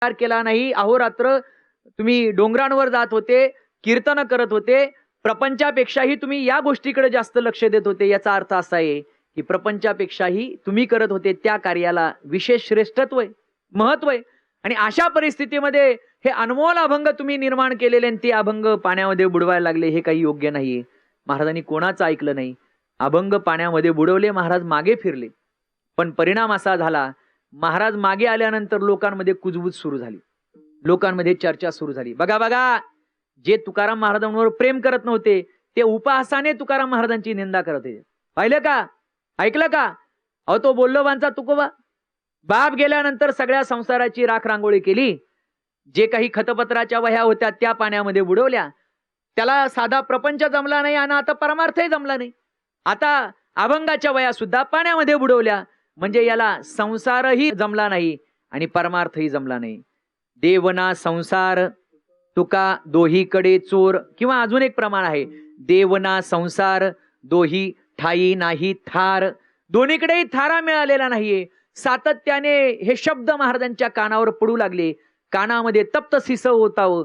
केला नाही, अहोरात्र तुम्ही डोंगरांवर जात होते, कीर्तन करत होते, प्रपंचापेक्षाही तुम्ही या गोष्टीकडे जास्त लक्ष देत होते. याचा अर्थ असा आहे की प्रपंचापेक्षाही तुम्ही करत होते त्या कार्याला विशेष श्रेष्ठत्व आहे, महत्व आहे. आणि अशा परिस्थितीमध्ये हे अनमोल अभंग तुम्ही निर्माण केलेले आणि ते अभंग पाण्यामध्ये बुडवायला लागले, हे काही योग्य नाहीये. महाराजांनी कोणाचं ऐकलं नाही. अभंग पाण्यामध्ये बुडवले, महाराज मागे फिरले. पण परिणाम असा झाला, महाराज मागे आल्यानंतर लोकांमध्ये कुजबूज सुरू झाली, लोकांमध्ये चर्चा सुरू झाली. बघा बघा, जे तुकाराम महाराजांवर प्रेम करत नव्हते ते उपहासाने तुकाराम महाराजांची निंदा करत होते. पाहिलं का, ऐकलं का? अहो तो बोल्लोबांचा तुकोबा, बाप गेल्यानंतर सगळ्या संसाराची राख रांगोळी केली. जे काही खतपत्राच्या वह्या होत्या त्या पाण्यामध्ये बुडवल्या. त्याला साधा प्रपंच जमला नाही आणि आता परमार्थही जमला नाही. आता अभंगाच्या वह्या सुद्धा पाण्यामध्ये बुडवल्या. म्हणजे याला संसारही जमला नाही आणि परमार्थही जमला नाही. देवना संसार तुका दोहीकडे चोर, किंवा अजून एक प्रमाण आहे, देवना संसार दोही ठाई नाही थार. दोन्हीकडेही थारा मिळालेला नाहीये. सातत्याने हे शब्द महाराजांच्या कानावर पडू लागले. कानामध्ये तप्त शिसं होतावं.